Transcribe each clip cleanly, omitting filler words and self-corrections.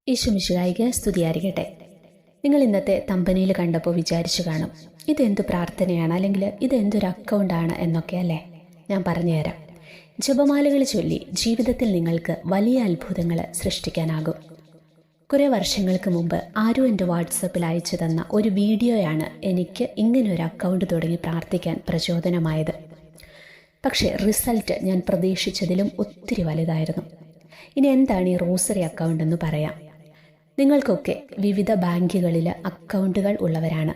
യേശു മിശിഹായിക്ക് സ്തുതിയായിരിക്കട്ടെ. നിങ്ങൾ ഇന്നത്തെ തമ്പനിയിൽ കണ്ടപ്പോൾ വിചാരിച്ചു കാണും, ഇതെന്തു പ്രാർത്ഥനയാണ്, അല്ലെങ്കിൽ ഇതെന്തൊരു അക്കൗണ്ടാണ് എന്നൊക്കെ അല്ലേ? ഞാൻ പറഞ്ഞുതരാം. ജപമാലകൾ ചൊല്ലി ജീവിതത്തിൽ നിങ്ങൾക്ക് വലിയ അത്ഭുതങ്ങൾ സൃഷ്ടിക്കാനാകും. കുറേ വർഷങ്ങൾക്ക് മുമ്പ് ആരും എൻ്റെ വാട്സപ്പിൽ അയച്ചു തന്ന ഒരു വീഡിയോയാണ് എനിക്ക് ഇങ്ങനൊരു അക്കൗണ്ട് തുടങ്ങി പ്രാർത്ഥിക്കാൻ പ്രചോദനമായത്. പക്ഷേ റിസൾട്ട് ഞാൻ പ്രതീക്ഷിച്ചതിലും ഒത്തിരി വലുതായിരുന്നു. ഇനി എന്താണ് ഈ റോസറി അക്കൗണ്ട് എന്ന് പറയാം. നിങ്ങൾക്കൊക്കെ വിവിധ ബാങ്കുകളിൽ അക്കൗണ്ടുകൾ ഉള്ളവരാണ്.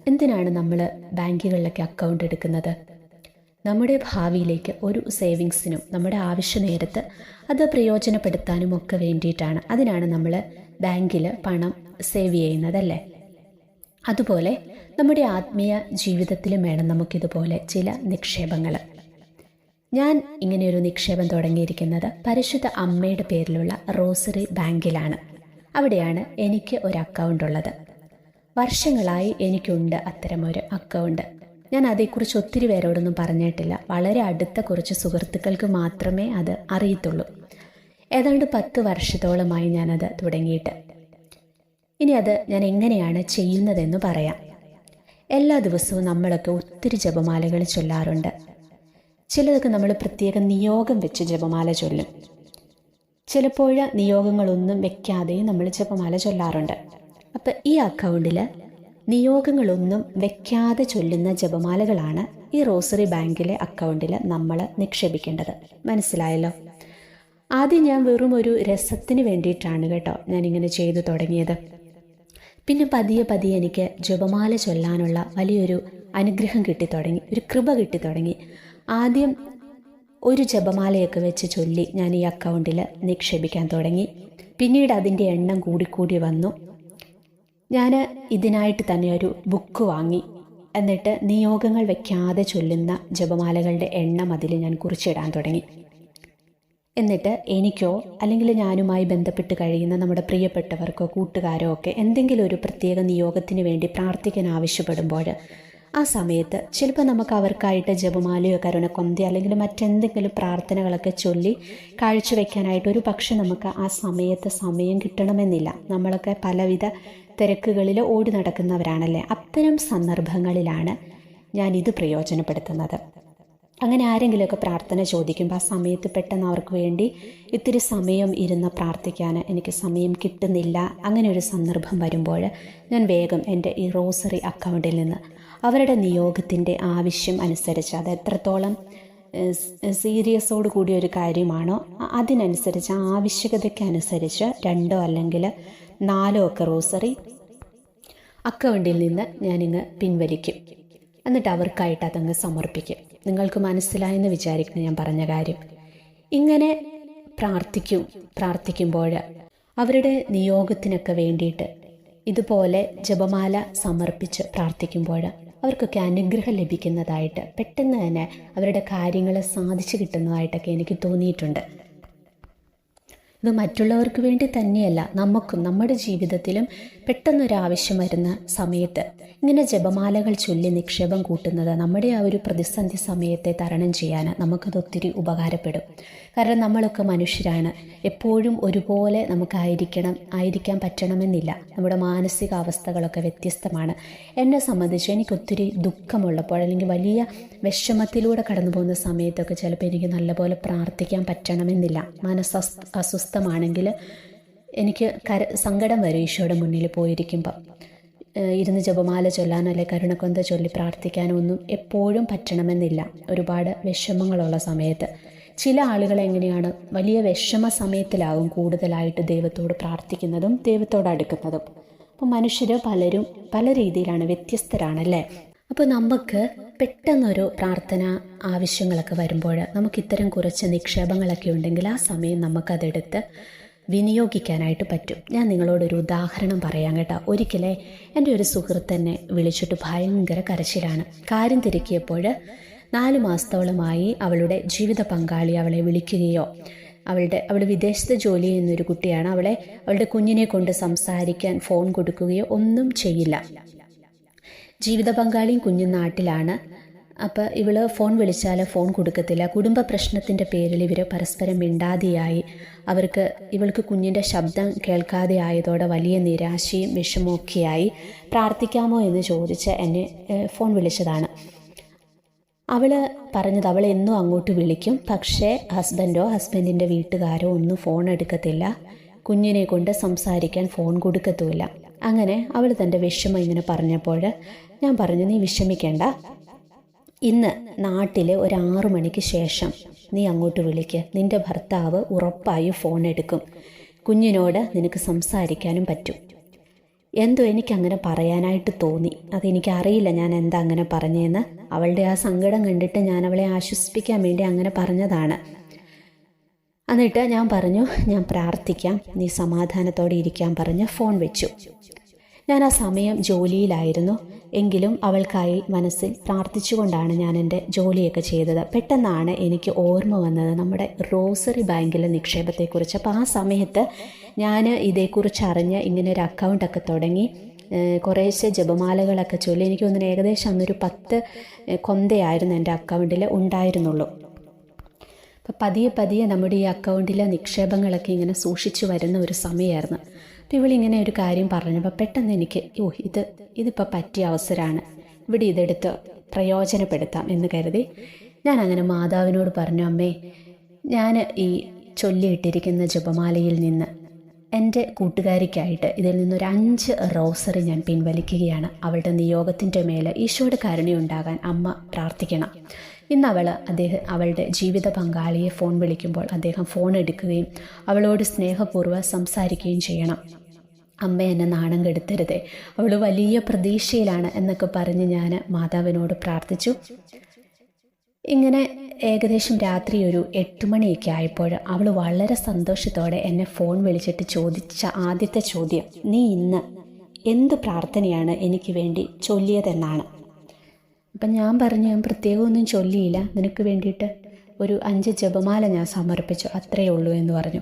എന്തിനാണ് നമ്മൾ ബാങ്കുകളിലൊക്കെ അക്കൗണ്ട് എടുക്കുന്നത്? നമ്മുടെ ഭാവിയിലേക്ക് ഒരു സേവിങ്സിനും നമ്മുടെ ആവശ്യ നേരത്ത് അത് പ്രയോജനപ്പെടുത്താനും ഒക്കെ വേണ്ടിയിട്ടാണ്. അതിനാണ് നമ്മൾ ബാങ്കിൽ പണം സേവ് ചെയ്യുന്നതല്ലേ? അതുപോലെ നമ്മുടെ ആത്മീയ ജീവിതത്തിലും വേണം നമുക്കിതുപോലെ ചില നിക്ഷേപങ്ങൾ. ഞാൻ ഇങ്ങനെയൊരു നിക്ഷേപം തുടങ്ങിയിരിക്കുന്നത് പരിശുദ്ധ അമ്മയുടെ പേരിലുള്ള റോസറി ബാങ്കിലാണ്. അവിടെയാണ് എനിക്ക് ഒരു അക്കൗണ്ട് ഉള്ളത്. വർഷങ്ങളായി എനിക്കുണ്ട് അത്തരമൊരു അക്കൗണ്ട്. ഞാൻ അതേക്കുറിച്ച് ഒത്തിരി പേരോടൊന്നും പറഞ്ഞിട്ടില്ല. വളരെ അടുത്ത കുറച്ച് സുഹൃത്തുക്കൾക്ക് മാത്രമേ അത് അറിയത്തുള്ളൂ. ഏതാണ്ട് 10 വർഷത്തോളമായി ഞാനത് തുടങ്ങിയിട്ട്. ഇനി അത് ഞാൻ എങ്ങനെയാണ് ചെയ്യുന്നതെന്ന് പറയാം. എല്ലാ ദിവസവും നമ്മളൊക്കെ ഒത്തിരി ജപമാലകൾ ചൊല്ലാറുണ്ട്. ചിലതൊക്കെ നമ്മൾ പ്രത്യേക നിയോഗം വെച്ച് ജപമാല ചൊല്ലും. ചിലപ്പോൾ നിയോഗങ്ങളൊന്നും വെക്കാതെ നമ്മൾ ജപമാല ചൊല്ലാറുണ്ട്. അപ്പം ഈ അക്കൗണ്ടിൽ നിയോഗങ്ങളൊന്നും വെക്കാതെ ചൊല്ലുന്ന ജപമാലകളാണ് ഈ റോസറി ബാങ്കിലെ അക്കൗണ്ടിൽ നമ്മൾ നിക്ഷേപിക്കേണ്ടത്. മനസ്സിലായല്ലോ? ആദ്യം ഞാൻ വെറും ഒരു രസത്തിന് വേണ്ടിയിട്ടാണ് കേട്ടോ ഞാനിങ്ങനെ ചെയ്തു തുടങ്ങിയത്. പിന്നെ പതിയെ പതിയെ എനിക്ക് ജപമാല ചൊല്ലാനുള്ള വലിയൊരു അനുഗ്രഹം കിട്ടിത്തുടങ്ങി, ഒരു കൃപ കിട്ടിത്തുടങ്ങി. ആദ്യം ഒരു ജപമാലയൊക്കെ വെച്ച് ചൊല്ലി ഞാൻ ഈ അക്കൗണ്ടിൽ നിക്ഷേപിക്കാൻ തുടങ്ങി. പിന്നീട് അതിൻ്റെ എണ്ണം കൂടിക്കൂടി വന്നു. ഞാൻ ഇതിനായിട്ട് തന്നെ ഒരു ബുക്ക് വാങ്ങി. എന്നിട്ട് നിയോഗങ്ങൾ വയ്ക്കാതെ ചൊല്ലുന്ന ജപമാലകളുടെ എണ്ണം അതിൽ ഞാൻ കുറിച്ചിടാൻ തുടങ്ങി. എന്നിട്ട് എനിക്കോ അല്ലെങ്കിൽ ഞാനുമായി ബന്ധപ്പെട്ട് കഴിയുന്ന നമ്മുടെ പ്രിയപ്പെട്ടവർക്കോ കൂട്ടുകാരോ ഒക്കെ എന്തെങ്കിലും ഒരു പ്രത്യേക നിയോഗത്തിന് വേണ്ടി പ്രാർത്ഥിക്കാൻ ആവശ്യപ്പെടുമ്പോൾ ആ സമയത്ത് ചിലപ്പോൾ നമുക്ക് അവർക്കായിട്ട് ജപമാലയോ കരുണക്കൊന്തയോ അല്ലെങ്കിൽ മറ്റെന്തെങ്കിലും പ്രാർത്ഥനകളൊക്കെ ചൊല്ലി കാഴ്ചവെക്കാനായിട്ട് ഒരു പക്ഷെ നമുക്ക് ആ സമയത്ത് സമയം കിട്ടണമെന്നില്ല. നമ്മളൊക്കെ പലവിധ തിരക്കുകളിൽ ഓടി നടക്കുന്നവരാണല്ലേ. അത്തരം സന്ദർഭങ്ങളിലാണ് ഞാനിത് പ്രയോജനപ്പെടുത്തുന്നത്. അങ്ങനെ ആരെങ്കിലുമൊക്കെ പ്രാർത്ഥന ചോദിക്കുമ്പോൾ ആ സമയത്ത് പെട്ടെന്ന് അവർക്ക് വേണ്ടി ഇത്തിരി സമയം ഇരുന്ന് പ്രാർത്ഥിക്കാൻ എനിക്ക് സമയം കിട്ടുന്നില്ല. അങ്ങനെ ഒരു സന്ദർഭം വരുമ്പോൾ ഞാൻ വേഗം എൻ്റെ ഈ റോസറി അക്കൗണ്ടിൽ നിന്ന് അവരുടെ നിയോഗത്തിൻ്റെ ആവശ്യം അനുസരിച്ച്, അത് എത്രത്തോളം സീരിയസോട് കൂടിയ ഒരു കാര്യമാണോ അതിനനുസരിച്ച്, ആവശ്യകതയ്ക്കനുസരിച്ച് 2 അല്ലെങ്കിൽ 4 ഒക്കെ റോസറി അക്കൗണ്ടിൽ നിന്ന് ഞാനിങ്ങ് പിൻവലിക്കും. എന്നിട്ട് അവർക്കായിട്ട് അതങ്ങ് സമർപ്പിക്കും. നിങ്ങൾക്ക് മനസ്സിലായെന്ന് വിചാരിക്കുന്നു ഞാൻ പറഞ്ഞ കാര്യം. ഇങ്ങനെ പ്രാർത്ഥിക്കുമ്പോൾ അവരുടെ നിയോഗത്തിനൊക്കെ വേണ്ടിയിട്ട് ഇതുപോലെ ജപമാല സമർപ്പിച്ച് പ്രാർത്ഥിക്കുമ്പോൾ അവർക്കൊക്കെ അനുഗ്രഹം ലഭിക്കുന്നതായിട്ട്, പെട്ടെന്ന് തന്നെ അവരുടെ കാര്യങ്ങൾ സാധിച്ചു കിട്ടുന്നതായിട്ടൊക്കെ എനിക്ക് തോന്നിയിട്ടുണ്ട്. ഇത് മറ്റുള്ളവർക്ക് വേണ്ടി തന്നെയല്ല, നമുക്കും നമ്മുടെ ജീവിതത്തിലും പെട്ടെന്നൊരാവശ്യം വരുന്ന സമയത്ത് ഇങ്ങനെ ജപമാലകൾ ചൊല്ലി നിക്ഷേപം കൂട്ടുന്നത് നമ്മുടെ ആ ഒരു പ്രതിസന്ധി സമയത്തെ തരണം ചെയ്യാൻ നമുക്കതൊത്തിരി ഉപകാരപ്പെടും. കാരണം നമ്മളൊക്കെ മനുഷ്യരാണ്. എപ്പോഴും ഒരുപോലെ ആയിരിക്കാൻ പറ്റണമെന്നില്ല. നമ്മുടെ മാനസികാവസ്ഥകളൊക്കെ വ്യത്യസ്തമാണ്. എന്നെ സംബന്ധിച്ച് എനിക്കൊത്തിരി ദുഃഖമുള്ളപ്പോൾ അല്ലെങ്കിൽ വലിയ വിഷമത്തിലൂടെ കടന്നു പോകുന്ന സമയത്തൊക്കെ ചിലപ്പോൾ എനിക്ക് നല്ലപോലെ പ്രാർത്ഥിക്കാൻ പറ്റണമെന്നില്ല. അസ്വസ്ഥമാണെങ്കിൽ എനിക്ക് സങ്കടം വരും. ഈശോയുടെ മുന്നിൽ പോയിരിക്കുമ്പം ഇരുന്ന് ജപമാല ചൊല്ലാനോ അല്ലെ കരുണക്കൊന്ത ചൊല്ലി പ്രാർത്ഥിക്കാനോ ഒന്നും എപ്പോഴും പറ്റണമെന്നില്ല. ഒരുപാട് വിഷമങ്ങളുള്ള സമയത്ത് ചില ആളുകൾ എങ്ങനെയാണ് വലിയ വിഷമ സമയത്തിലാകും കൂടുതലായിട്ട് ദൈവത്തോട് പ്രാർത്ഥിക്കുന്നതും ദൈവത്തോട് അടുക്കുന്നതും. അപ്പോൾ മനുഷ്യർ പലരും പല രീതിയിലാണ്, വ്യത്യസ്തരാണല്ലേ. അപ്പോൾ നമുക്ക് പെട്ടെന്നൊരു പ്രാർത്ഥന ആവശ്യങ്ങളൊക്കെ വരുമ്പോൾ നമുക്കിത്തരം കുറച്ച് നിക്ഷേപങ്ങളൊക്കെ ഉണ്ടെങ്കിൽ ആ സമയം നമുക്കതെടുത്ത് വിനിയോഗിക്കാനായിട്ട് പറ്റും. ഞാൻ നിങ്ങളോടൊരു ഉദാഹരണം പറയാം കേട്ടോ. ഒരിക്കലേ എൻ്റെ ഒരു സുഹൃത്ത് എന്നെ വിളിച്ചിട്ട് ഭയങ്കര കരച്ചിലാണ്. കാര്യം തിരക്കിയപ്പോൾ 4 മാസത്തോളമായി അവളുടെ ജീവിത പങ്കാളി അവളെ വിളിക്കുകയോ, അവൾ വിദേശത്ത് ജോലി ചെയ്യുന്നൊരു കുട്ടിയാണ്, അവളുടെ കുഞ്ഞിനെ കൊണ്ട് സംസാരിക്കാൻ ഫോൺ കൊടുക്കുകയോ ഒന്നും ചെയ്യില്ല. ജീവിത പങ്കാളിയും കുഞ്ഞും നാട്ടിലാണ്. അപ്പോൾ ഇവൾ ഫോൺ വിളിച്ചാൽ ഫോൺ കൊടുക്കത്തില്ല. കുടുംബ പ്രശ്നത്തിൻ്റെ പേരിൽ ഇവർ പരസ്പരം മിണ്ടാതെയായി. ഇവൾക്ക് കുഞ്ഞിൻ്റെ ശബ്ദം കേൾക്കാതെ ആയതോടെ വലിയ നിരാശയും വിഷമമൊക്കെയായി. പ്രാർത്ഥിക്കാമോ എന്ന് ചോദിച്ച് എന്നെ ഫോൺ വിളിച്ചതാണ്. അവൾ പറഞ്ഞത് അവൾ എന്നും അങ്ങോട്ട് വിളിക്കും, പക്ഷേ ഹസ്ബൻഡിൻ്റെ വീട്ടുകാരോ ഒന്നും ഫോൺ എടുക്കത്തില്ല, കുഞ്ഞിനെ കൊണ്ട് സംസാരിക്കാൻ ഫോൺ കൊടുക്കത്തുമില്ല. അങ്ങനെ അവൾ തൻ്റെ വിഷമം ഇങ്ങനെ പറഞ്ഞപ്പോൾ ഞാൻ പറഞ്ഞു, നീ വിഷമിക്കേണ്ട, ഇന്ന് നാട്ടിൽ ഒരു 6 മണിക്ക് ശേഷം നീ അങ്ങോട്ട് വിളിക്ക്, നിൻ്റെ ഭർത്താവ് ഉറപ്പായും ഫോൺ എടുക്കും, കുഞ്ഞിനോട് നിനക്ക് സംസാരിക്കാനും പറ്റും. എന്തോ എനിക്കങ്ങനെ പറയാനായിട്ട് തോന്നി. അതെനിക്കറിയില്ല ഞാൻ എന്താ അങ്ങനെ പറഞ്ഞതെന്ന്. അവളുടെ ആ സങ്കടം കണ്ടിട്ട് ഞാൻ അവളെ ആശ്വസിപ്പിക്കാൻ വേണ്ടി അങ്ങനെ പറഞ്ഞതാണ്. എന്നിട്ട് ഞാൻ പറഞ്ഞു, ഞാൻ പ്രാർത്ഥിക്കാം, നീ സമാധാനത്തോടെ ഇരിക്കാൻ പറഞ്ഞ് ഫോൺ വെച്ചു. ഞാൻ ആ സമയം ജോലിയിലായിരുന്നു. എങ്കിലും അവൾക്കായി മനസ്സിൽ പ്രാർത്ഥിച്ചുകൊണ്ടാണ് ഞാൻ എൻ്റെ ജോലിയൊക്കെ ചെയ്തത്. പെട്ടെന്നാണ് എനിക്ക് ഓർമ്മ വന്നത് നമ്മുടെ റോസറി ബാങ്കിലെ നിക്ഷേപത്തെക്കുറിച്ച്. അപ്പോൾ ആ സമയത്ത് ഞാൻ ഇതേക്കുറിച്ച് അറിഞ്ഞ് ഇങ്ങനെ ഒരു അക്കൗണ്ടൊക്കെ തുടങ്ങി. കുറേശ്ശെ ജപമാലകളൊക്കെ ചൊല്ലി. എനിക്ക് തോന്നുന്നു ഏകദേശം അന്നൊരു 10 കൊന്തയായിരുന്നു എൻ്റെ അക്കൗണ്ടിൽ ഉണ്ടായിരുന്നുള്ളൂ. അപ്പോൾ പതിയെ നമ്മുടെ ഈ അക്കൗണ്ടിലെ നിക്ഷേപങ്ങളൊക്കെ ഇങ്ങനെ സൂക്ഷിച്ചു വരുന്ന ഒരു സമയമായിരുന്നു. അപ്പോൾ ഇവളിങ്ങനെ ഒരു കാര്യം പറഞ്ഞപ്പോൾ പെട്ടെന്ന് എനിക്ക് ഇതിപ്പോൾ പറ്റിയ അവസരമാണ്, ഇവിടെ ഇതെടുത്ത് പ്രയോജനപ്പെടുത്താം എന്ന് കരുതി ഞാൻ അങ്ങനെ മാതാവിനോട് പറഞ്ഞു, അമ്മേ, ഞാൻ ഈ ചൊല്ലിയിട്ടിരിക്കുന്ന ജപമാലയിൽ നിന്ന് എൻ്റെ കൂട്ടുകാരിക്കായിട്ട് ഇതിൽ നിന്നൊരു 5 റോസറി ഞാൻ പിൻവലിക്കുകയാണ്. അവളുടെ നിയോഗത്തിൻ്റെ മേലെ ഈശോയുടെ കരുണയുണ്ടാകാൻ അമ്മ പ്രാർത്ഥിക്കണം. ഇന്ന് അവളുടെ ജീവിത പങ്കാളിയെ ഫോൺ വിളിക്കുമ്പോൾ അദ്ദേഹം ഫോൺ എടുക്കുകയും അവളോട് സ്നേഹപൂർവ്വം സംസാരിക്കുകയും ചെയ്യണം. അമ്മ എന്നെ നാണം കെടുത്തരുതേ, അവൾ വലിയ പ്രതീക്ഷയിലാണ് എന്നൊക്കെ പറഞ്ഞ് ഞാൻ മാതാവിനോട് പ്രാർത്ഥിച്ചു. ഇങ്ങനെ ഏകദേശം രാത്രി ഒരു 8 മണിയൊക്കെ ആയപ്പോൾ അവൾ വളരെ സന്തോഷത്തോടെ എന്നെ ഫോൺ വിളിച്ചിട്ട് ചോദിച്ച ആദ്യത്തെ ചോദ്യം, നീ ഇന്ന് എന്ത് പ്രാർത്ഥനയാണ് എനിക്ക് വേണ്ടി ചൊല്ലിയതെന്നാണ്. അപ്പം ഞാൻ പറഞ്ഞു, ഞാൻ പ്രത്യേകമൊന്നും ചൊല്ലിയില്ല, നിനക്ക് വേണ്ടിയിട്ട് ഒരു 5 ജപമാല ഞാൻ സമർപ്പിച്ചു, അത്രയേ ഉള്ളൂ എന്ന് പറഞ്ഞു.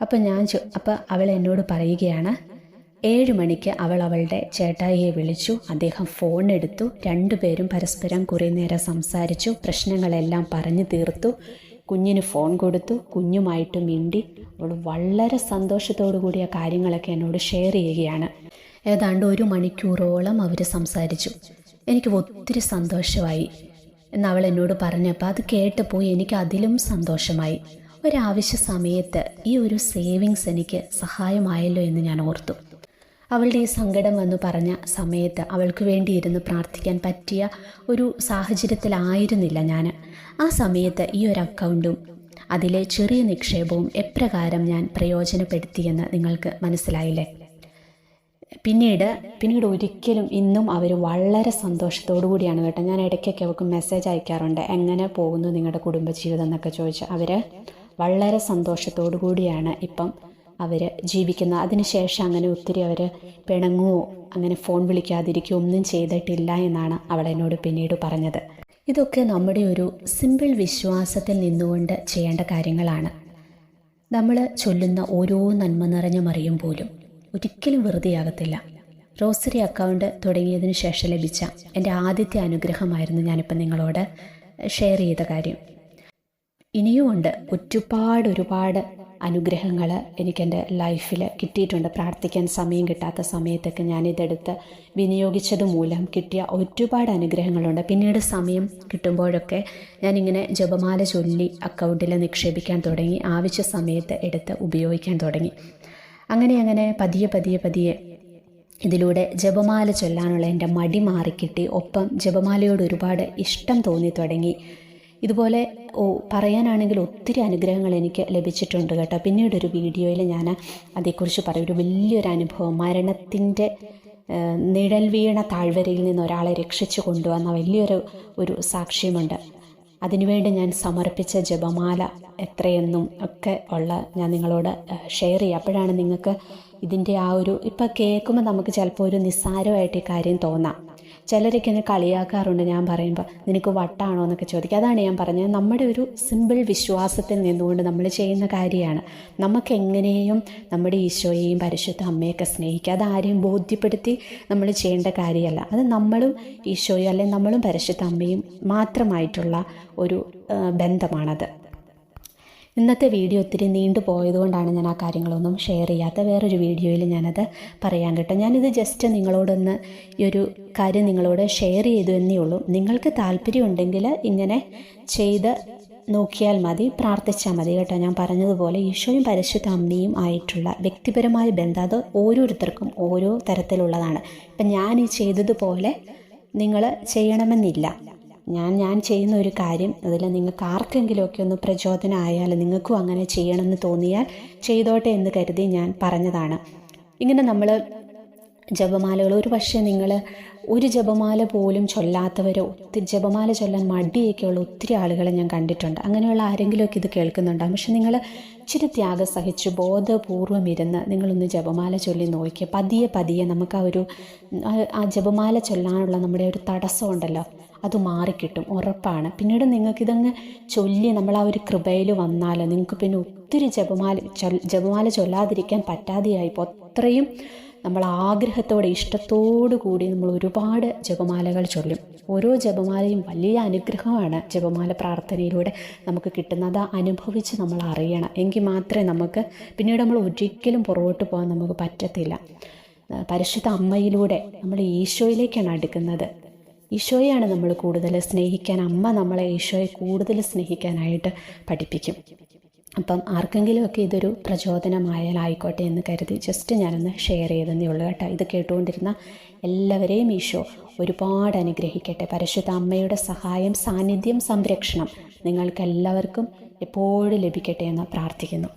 അപ്പോൾ അവൾ എന്നോട് പറയുകയാണ്, 7 മണിക്ക് അവളുടെ ചേട്ടായിയെ വിളിച്ചു. അദ്ദേഹം ഫോൺ എടുത്തു. 2 പേരും പരസ്പരം കുറേ നേരം സംസാരിച്ചു. പ്രശ്നങ്ങളെല്ലാം പറഞ്ഞു തീർത്തു. കുഞ്ഞിന് ഫോൺ കൊടുത്തു. കുഞ്ഞുമായിട്ട് മിണ്ടി. അവൾ വളരെ സന്തോഷത്തോടു കൂടിയ കാര്യങ്ങളൊക്കെ എന്നോട് ഷെയർ ചെയ്യുകയാണ്. ഏതാണ്ട് 1 മണിക്കൂറോളം അവർ സംസാരിച്ചു. എനിക്ക് ഒത്തിരി സന്തോഷമായി എന്ന് അവൾ എന്നോട് പറഞ്ഞപ്പോൾ അത് കേട്ടപ്പോൾ എനിക്ക് അതിലും സന്തോഷമായി. ഒരാവശ്യ സമയത്ത് ഈ ഒരു സേവിങ്സ് എനിക്ക് സഹായമായല്ലോ എന്ന് ഞാൻ ഓർത്തു. അവളുടെ ഈ സങ്കടം വന്നു പറഞ്ഞ സമയത്ത് അവൾക്ക് വേണ്ടി ഇരുന്ന് പ്രാർത്ഥിക്കാൻ പറ്റിയ ഒരു സാഹചര്യത്തിലായിരുന്നില്ല ഞാൻ. ആ സമയത്ത് ഈ ഒരു അക്കൗണ്ടും അതിലെ ചെറിയ നിക്ഷേപവും എപ്രകാരം ഞാൻ പ്രയോജനപ്പെടുത്തിയെന്ന് നിങ്ങൾക്ക് മനസ്സിലായില്ലേ. പിന്നീട് ഒരിക്കലും ഇന്നും അവർ വളരെ സന്തോഷത്തോടു കൂടിയാണ് കേട്ടോ. ഞാൻ ഇടയ്ക്കൊക്കെ അവർക്ക് മെസ്സേജ് അയക്കാറുണ്ട്, എങ്ങനെ പോകുന്നു നിങ്ങളുടെ കുടുംബജീവിതം എന്നൊക്കെ ചോദിച്ച്. അവർ വളരെ സന്തോഷത്തോടു കൂടിയാണ് ഇപ്പം അവർ ജീവിക്കുന്നത്. അതിനുശേഷം അങ്ങനെ ഒത്തിരി അവർ പിണങ്ങുകയോ അങ്ങനെ ഫോൺ വിളിക്കാതിരിക്കുകയോ ഒന്നും ചെയ്തിട്ടില്ല എന്നാണ് അവൾ എന്നോട് പിന്നീട് പറഞ്ഞത്. ഇതൊക്കെ നമ്മുടെ ഒരു സിമ്പിൾ വിശ്വാസത്തിൽ നിന്നുകൊണ്ട് ചെയ്യേണ്ട കാര്യങ്ങളാണ്. നമ്മൾ ചൊല്ലുന്ന ഓരോ നന്മ നിറഞ്ഞ മറിയും പോലും ഒരിക്കലും വെറുതെയാകത്തില്ല. റോസറി അക്കൗണ്ട് തുടങ്ങിയതിന് ശേഷം ലഭിച്ച എൻ്റെ ആദ്യത്തെ അനുഗ്രഹമായിരുന്നു ഞാനിപ്പോൾ നിങ്ങളോട് ഷെയർ ചെയ്ത കാര്യം. ഇനിയുമുണ്ട് ഒരുപാട് അനുഗ്രഹങ്ങൾ എനിക്കെൻ്റെ ലൈഫിൽ കിട്ടിയിട്ടുണ്ട്. പ്രാർത്ഥിക്കാൻ സമയം കിട്ടാത്ത സമയത്തൊക്കെ ഞാനിതെടുത്ത് വിനിയോഗിച്ചത് മൂലം കിട്ടിയ ഒരുപാട് അനുഗ്രഹങ്ങളുണ്ട്. പിന്നീട് സമയം കിട്ടുമ്പോഴൊക്കെ ഞാനിങ്ങനെ ജപമാല ചൊല്ലി അക്കൗണ്ടിൽ നിക്ഷേപിക്കാൻ തുടങ്ങി. ആവശ്യ സമയത്ത് എടുത്ത് ഉപയോഗിക്കാൻ തുടങ്ങി. അങ്ങനെ പതിയെ ഇതിലൂടെ ജപമാല ചൊല്ലാനുള്ള എൻ്റെ മടി മാറിക്കിട്ടി. ഒപ്പം ജപമാലയോട് ഒരുപാട് ഇഷ്ടം തോന്നി തുടങ്ങി. ഇതുപോലെ പറയാനാണെങ്കിൽ ഒത്തിരി അനുഗ്രഹങ്ങൾ എനിക്ക് ലഭിച്ചിട്ടുണ്ട് കേട്ടോ. പിന്നീടൊരു വീഡിയോയിൽ ഞാൻ അതേക്കുറിച്ച് പറയും. ഒരു വലിയൊരു അനുഭവം, മരണത്തിൻ്റെ നിഴൽ വീണ താഴ്വരയിൽ നിന്ന് ഒരാളെ രക്ഷിച്ചു കൊണ്ടുവന്ന വലിയൊരു സാക്ഷ്യമുണ്ട്. അതിനുവേണ്ടി ഞാൻ സമർപ്പിച്ച ജപമാല എത്രയെന്നും ഒക്കെ ഞാൻ നിങ്ങളോട് ഷെയർ ചെയ്യാം. അപ്പോഴാണ് നിങ്ങൾക്ക് ഇതിൻ്റെ ഇപ്പം കേൾക്കുമ്പോൾ നമുക്ക് ചിലപ്പോൾ ഒരു നിസ്സാരമായിട്ട് ഈ കാര്യം തോന്നാം. ചിലരൊക്കെ എന്നെ കളിയാക്കാറുണ്ട് ഞാൻ പറയുമ്പോൾ, നിനക്ക് വട്ടാണോ എന്നൊക്കെ ചോദിക്കുക. അതാണ് ഞാൻ പറഞ്ഞത്, നമ്മുടെ ഒരു സിമ്പിൾ വിശ്വാസത്തിൽ നിന്നുകൊണ്ട് നമ്മൾ ചെയ്യുന്ന കാര്യമാണ്. നമുക്കെങ്ങനെയും നമ്മുടെ ഈശോയെയും പരിശുദ്ധ അമ്മയൊക്കെ സ്നേഹിക്കുക. അതാരെയും ബോധ്യപ്പെടുത്തി നമ്മൾ ചെയ്യേണ്ട കാര്യമല്ല. അത് നമ്മളും ഈശോയും അല്ലെങ്കിൽ നമ്മളും പരിശുദ്ധ അമ്മയും മാത്രമായിട്ടുള്ള ഒരു ബന്ധമാണത്. ഇന്നത്തെ വീഡിയോ ഒത്തിരി നീണ്ടു പോയതുകൊണ്ടാണ് ഞാൻ ആ കാര്യങ്ങളൊന്നും ഷെയർ ചെയ്യാത്ത. വേറൊരു വീഡിയോയിൽ ഞാനത് പറയാൻ കേട്ടോ. ഞാനിത് ജസ്റ്റ് നിങ്ങളോടൊന്ന് ഈ ഒരു കാര്യം നിങ്ങളോട് ഷെയർ ചെയ്തു എന്നേ ഉള്ളൂ. നിങ്ങൾക്ക് താല്പര്യമുണ്ടെങ്കിൽ ഇങ്ങനെ ചെയ്ത് നോക്കിയാൽ മതി, പ്രാർത്ഥിച്ചാൽ മതി കേട്ടോ. ഞാൻ പറഞ്ഞതുപോലെ ഈശോയും പരിശുദ്ധ അമ്മയും ആയിട്ടുള്ള വ്യക്തിപരമായ ബന്ധം അത് ഓരോരുത്തർക്കും ഓരോ തരത്തിലുള്ളതാണ്. ഇപ്പം ഞാൻ ഈ ചെയ്തതുപോലെ നിങ്ങൾ ചെയ്യണമെന്നില്ല. ഞാൻ ചെയ്യുന്ന ഒരു കാര്യം അതിൽ നിങ്ങൾക്ക് ആർക്കെങ്കിലുമൊക്കെ ഒന്ന് പ്രചോദനമായാൽ, നിങ്ങൾക്കും അങ്ങനെ ചെയ്യണമെന്ന് തോന്നിയാൽ ചെയ്തോട്ടെ എന്ന് കരുതി ഞാൻ പറഞ്ഞതാണ്. ഇങ്ങനെ നമ്മൾ ജപമാലകൾ, ഒരു പക്ഷേ നിങ്ങൾ ഒരു ജപമാല പോലും ചൊല്ലാത്തവരോ ഒത്തിരി ജപമാല ചൊല്ലാൻ മടിയൊക്കെയുള്ള ഒത്തിരി ആളുകളെ ഞാൻ കണ്ടിട്ടുണ്ട്. അങ്ങനെയുള്ള ആരെങ്കിലുമൊക്കെ ഇത് കേൾക്കുന്നുണ്ടാകും. പക്ഷെ നിങ്ങൾ ഇച്ചിരി ത്യാഗം സഹിച്ച് ബോധപൂർവം ഇരുന്ന് നിങ്ങളൊന്ന് ജപമാല ചൊല്ലി നോക്കിക്കുക. പതിയെ പതിയെ നമുക്ക് ആ ജപമാല ചൊല്ലാനുള്ള നമ്മുടെ ഒരു തടസ്സം ഉണ്ടല്ലോ, അത് മാറിക്കിട്ടും, ഉറപ്പാണ്. പിന്നീട് നിങ്ങൾക്കിതങ്ങ് ചൊല്ലി നമ്മൾ ആ ഒരു കൃപയിൽ വന്നാൽ നിങ്ങൾക്ക് പിന്നെ ഒത്തിരി ജപമാല ചൊല്ലാതിരിക്കാൻ പറ്റാതെയായിപ്പോൾ അത്രയും നമ്മൾ ആഗ്രഹത്തോടെ ഇഷ്ടത്തോടു കൂടി നമ്മൾ ഒരുപാട് ജപമാലകൾ ചൊല്ലും. ഓരോ ജപമാലയും വലിയ അനുഗ്രഹമാണ് ജപമാല പ്രാർത്ഥനയിലൂടെ നമുക്ക് കിട്ടുന്നത്. അത് അനുഭവിച്ച് നമ്മൾ അറിയണം. എങ്കിൽ മാത്രമേ നമുക്ക് പിന്നീട് നമ്മൾ ഒരിക്കലും പുറകോട്ട് പോകാൻ നമുക്ക് പറ്റത്തില്ല. പരിശുദ്ധ അമ്മയിലൂടെ നമ്മൾ ഈശോയിലേക്കാണ് അടുക്കുന്നത്. ഈശോയെയാണ് നമ്മൾ കൂടുതൽ സ്നേഹിക്കാൻ, അമ്മ നമ്മളെ ഈശോയെ കൂടുതൽ സ്നേഹിക്കാനായിട്ട് പഠിപ്പിക്കും. അപ്പം ആർക്കെങ്കിലുമൊക്കെ ഇതൊരു പ്രചോദനമായാലായിക്കോട്ടെ എന്ന് കരുതി ജസ്റ്റ് ഞാനൊന്ന് ഷെയർ ചെയ്തെന്നേ ഉള്ളൂ കേട്ടോ. ഇത് കേട്ടുകൊണ്ടിരുന്ന എല്ലാവരെയും ഈശോ ഒരുപാട് അനുഗ്രഹിക്കട്ടെ. പരിശുദ്ധ അമ്മയുടെ സഹായം, സാന്നിധ്യം, സംരക്ഷണം നിങ്ങൾക്കെല്ലാവർക്കും എപ്പോഴും ലഭിക്കട്ടെ എന്ന് പ്രാർത്ഥിക്കുന്നു.